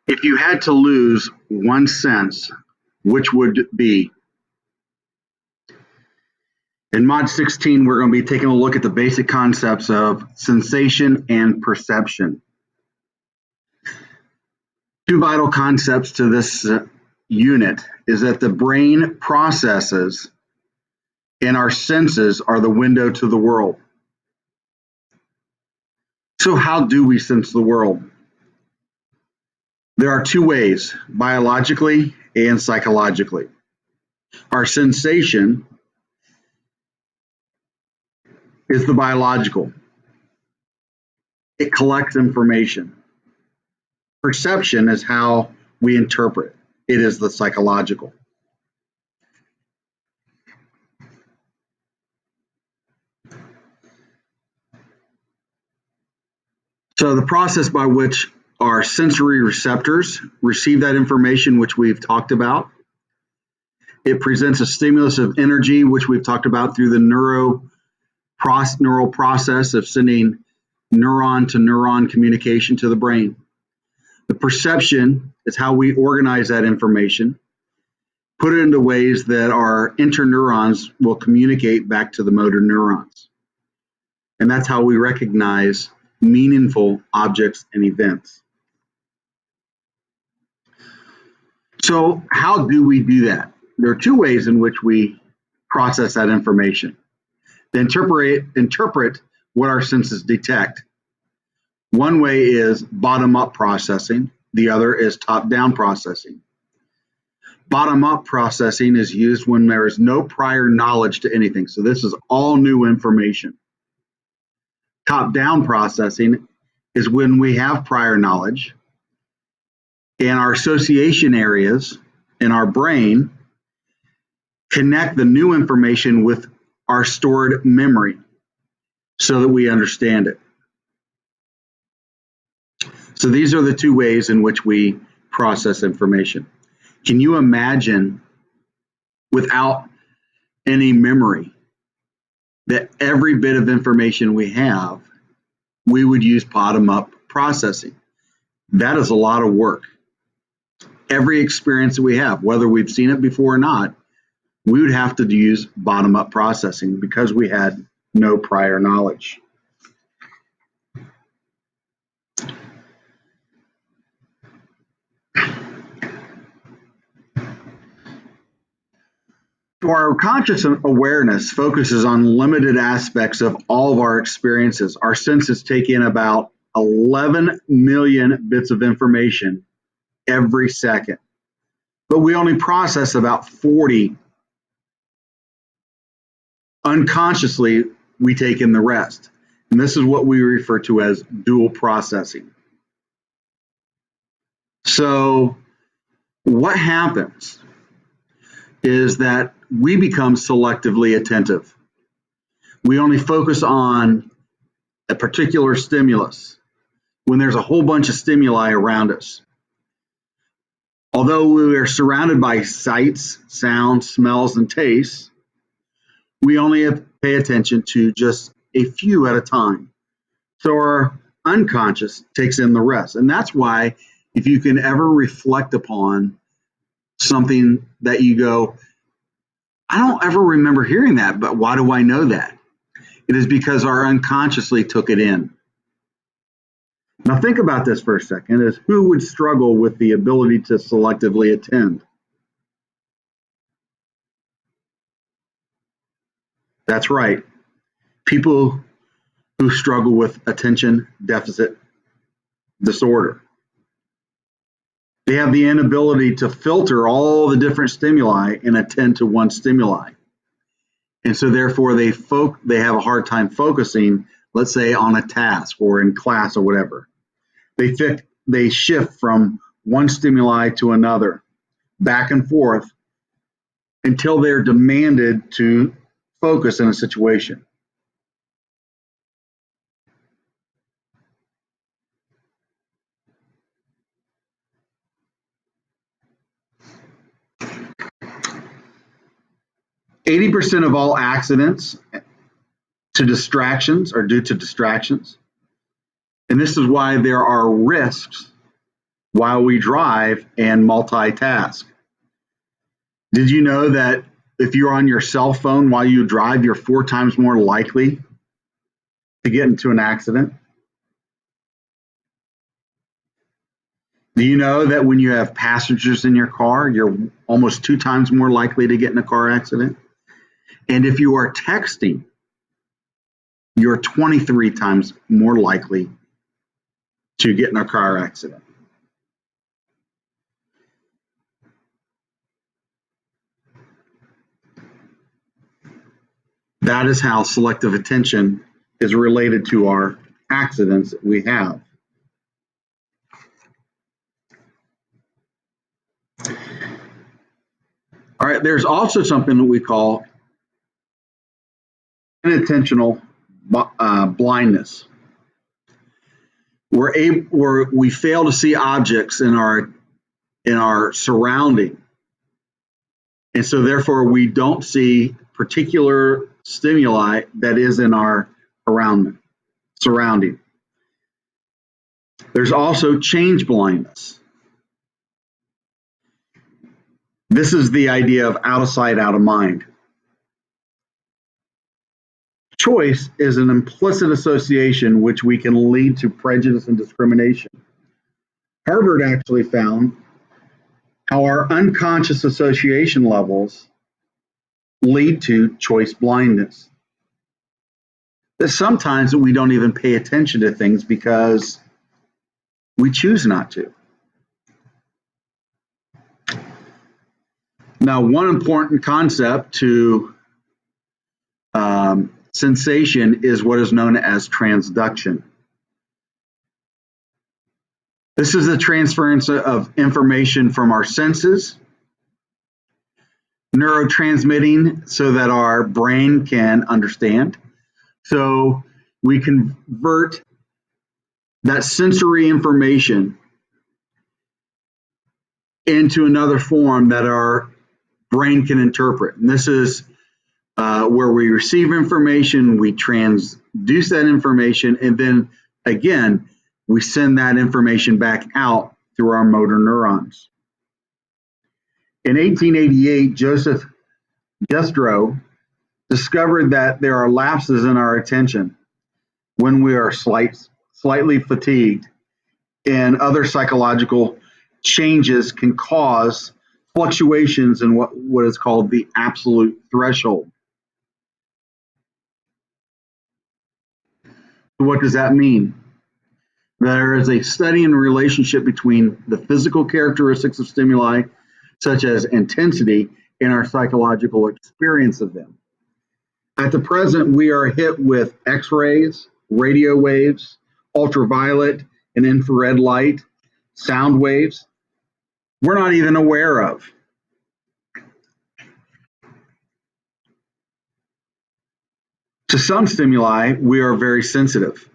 If you had to lose one sense, which would it be? In Mod 16, we're going to be taking a look at the basic concepts of sensation and perception. Two vital concepts to this unit is that the brain processes and our senses are the window to the world. So how do we sense the world? There are two ways, biologically and psychologically. Our sensation is the biological. It collects information. Perception is how we interpret. It is the psychological. So the process by which our sensory receptors receive that information, which we've talked about, it presents a stimulus of energy, which we've talked about through the neural process of sending neuron to neuron communication to the brain. The perception is how we organize that information, put it into ways that our interneurons will communicate back to the motor neurons. And that's how we recognize meaningful objects and events. So how do we do that? There are two ways in which we process that information. To interpret what our senses detect. One way is bottom-up processing. The other is top-down processing. Bottom-up processing is used when there is no prior knowledge to anything. So this is all new information. Top-down processing is when we have prior knowledge and our association areas in our brain connect the new information with our stored memory so that we understand it. So these are the two ways in which we process information. Can you imagine without any memory that every bit of information we have, we would use bottom-up processing? That is a lot of work. Every experience that we have, whether we've seen it before or not, we would have to use bottom-up processing because we had no prior knowledge. So our conscious awareness focuses on limited aspects of all of our experiences. Our senses take in about 11 million bits of information every second, but we only process about 40. Unconsciously, we take in the rest. And this is what we refer to as dual processing. So what happens is that we become selectively attentive. We only focus on a particular stimulus when there's a whole bunch of stimuli around us. Although we are surrounded by sights, sounds, smells, and tastes, we only have to pay attention to just a few at a time. So our unconscious takes in the rest. And that's why if you can ever reflect upon something that you go, I don't ever remember hearing that, but why do I know that? It is because our unconsciously took it in. Now think about this for a second, is who would struggle with the ability to selectively attend? That's right. People who struggle with attention deficit disorder. They have the inability to filter all the different stimuli and attend to one stimuli. And so therefore they have a hard time focusing, let's say on a task or in class or whatever. They shift from one stimuli to another, back and forth, until they're demanded to focus in a situation. %80 of all accidents to distractions are due to distractions. And this is why there are risks while we drive and multitask. Did you know that if you're on your cell phone while you drive, you're 4 times more likely to get into an accident? Do you know that when you have passengers in your car, you're almost 2 times more likely to get in a car accident? And if you are texting, you're 23 times more likely to get in a car accident. That is how selective attention is related to our accidents that we have. All right, there's also something that we call inattentional blindness. We fail to see objects in our surrounding, and so therefore we don't see particular stimuli that is in our surrounding. There's also change blindness. This is the idea of out of sight, out of mind. Choice is an implicit association which we can lead to prejudice and discrimination. Harvard actually found how our unconscious association levels lead to choice blindness. That sometimes we don't even pay attention to things because we choose not to. Now, one important concept to sensation is what is known as transduction. This is the transference of information from our senses, neurotransmitting so that our brain can understand. So we convert that sensory information into another form that our brain can interpret. And this is where we receive information, we transduce that information, and then again, we send that information back out through our motor neurons. In 1888, Joseph Jastrow discovered that there are lapses in our attention when we are slightly fatigued, and other psychological changes can cause fluctuations in what is called the absolute threshold. What does that mean? There is a study in relationship between the physical characteristics of stimuli, such as intensity, and our psychological experience of them. At the present, we are hit with X-rays, radio waves, ultraviolet and infrared light, sound waves we're not even aware of. To some stimuli, we are very sensitive.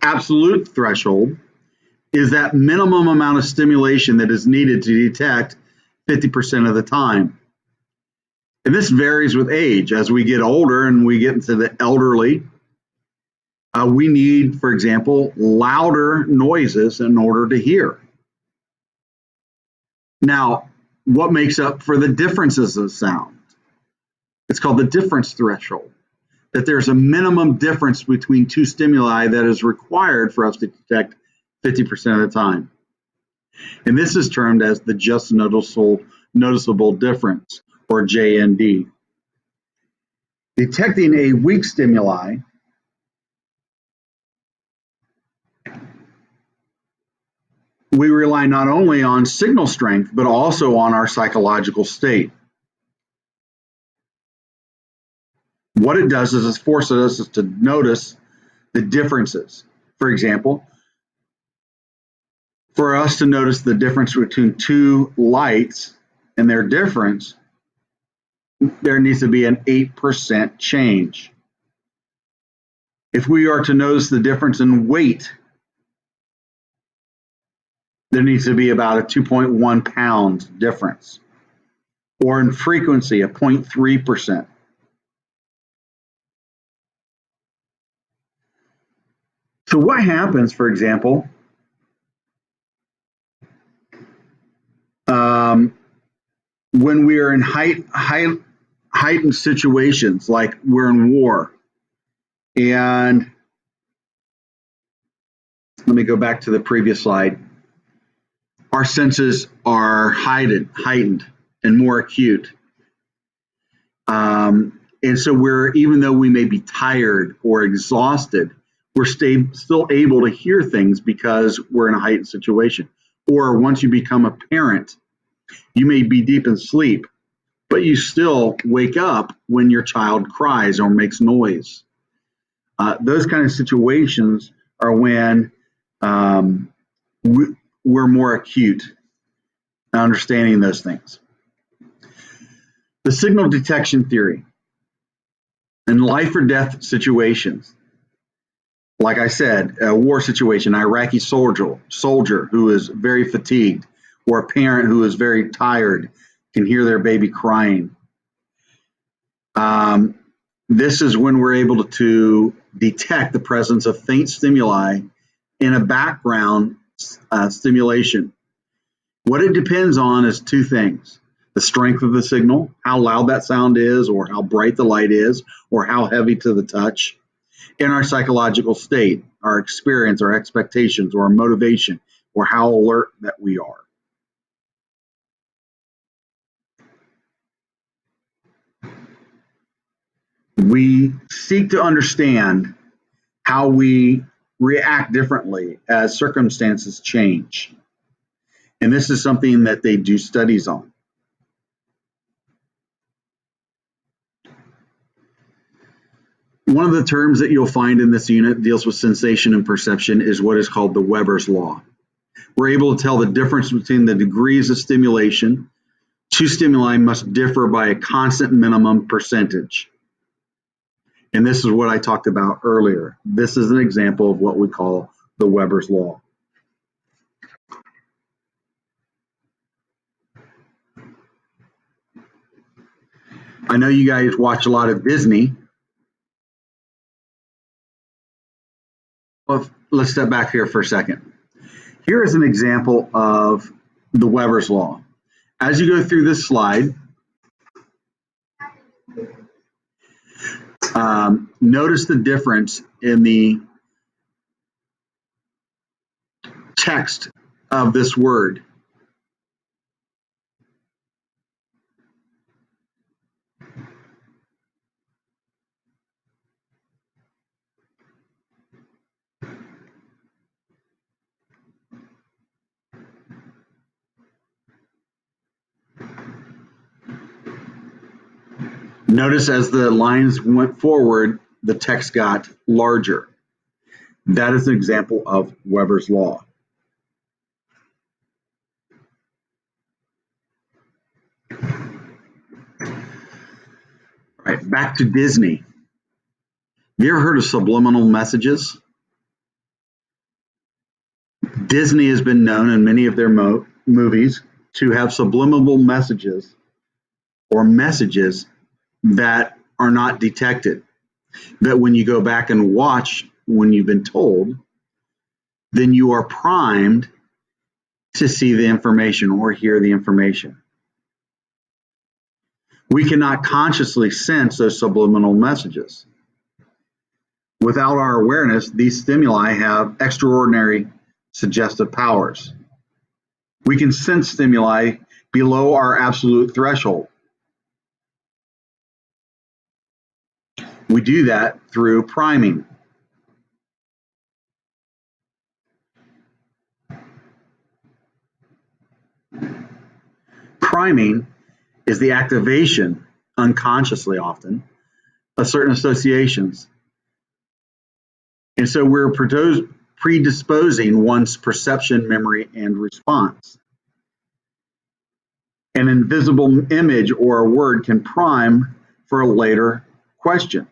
Absolute threshold is that minimum amount of stimulation that is needed to detect 50% of the time. And this varies with age. As we get older and we get into the elderly, we need, for example, louder noises in order to hear. Now, what makes up for the differences of sound? It's called the difference threshold, that there's a minimum difference between two stimuli that is required for us to detect 50% of the time. And this is termed as the just noticeable difference, or JND. Detecting a weak stimuli we rely not only on signal strength, but also on our psychological state. What it does is it forces us to notice the differences. For example, for us to notice the difference between two lights and their difference, there needs to be an 8% change. If we are to notice the difference in weight, there needs to be about a 2.1 pound difference, or in frequency, a 0.3%. So what happens, for example, when we are in heightened situations, like we're in war? And let me go back to the previous slide. Our senses are heightened and more acute. And so even though we may be tired or exhausted, we're still able to hear things because we're in a heightened situation. Or once you become a parent, you may be deep in sleep, but you still wake up when your child cries or makes noise. Those kind of situations are when we're more acute in understanding those things. The signal detection theory. In life or death situations, like I said, a war situation, Iraqi soldier who is very fatigued, or a parent who is very tired, can hear their baby crying. This is when we're able to detect the presence of faint stimuli in a background stimulation. What it depends on is two things: the strength of the signal, how loud that sound is, or how bright the light is, or how heavy to the touch, and our psychological state, our experience, our expectations, or our motivation, or how alert that we are. We seek to understand how we react differently as circumstances change. And this is something that they do studies on. One of the terms that you'll find in this unit deals with sensation and perception is what is called the Weber's law. We're able to tell the difference between the degrees of stimulation. Two stimuli must differ by a constant minimum percentage. And this is what I talked about earlier. This is an example of what we call the Weber's law. I know you guys watch a lot of Disney. Well, let's step back here for a second. Here is an example of the Weber's law. As you go through this slide, notice the difference in the text of this word. Notice as the lines went forward, the text got larger. That is an example of Weber's law. All right, back to Disney. Have you ever heard of subliminal messages? Disney has been known in many of their movies to have subliminal messages or messages that are not detected. That when you go back and watch, when you've been told, then you are primed to see the information or hear the information. We cannot consciously sense those subliminal messages. Without our awareness, these stimuli have extraordinary suggestive powers. We can sense stimuli below our absolute threshold. We do that through priming. Priming is the activation, unconsciously often, of certain associations. And so we're predisposing one's perception, memory, and response. An invisible image or a word can prime for a later question.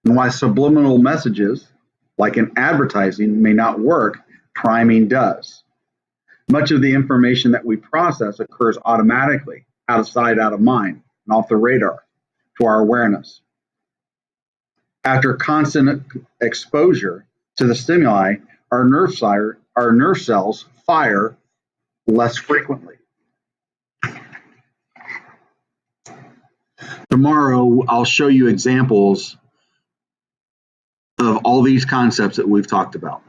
And why subliminal messages, like in advertising, may not work, priming does. Much of the information that we process occurs automatically, out of sight, out of mind, and off the radar to our awareness. After constant exposure, to the stimuli, our nerve cells fire less frequently. Tomorrow, I'll show you examples of all these concepts that we've talked about.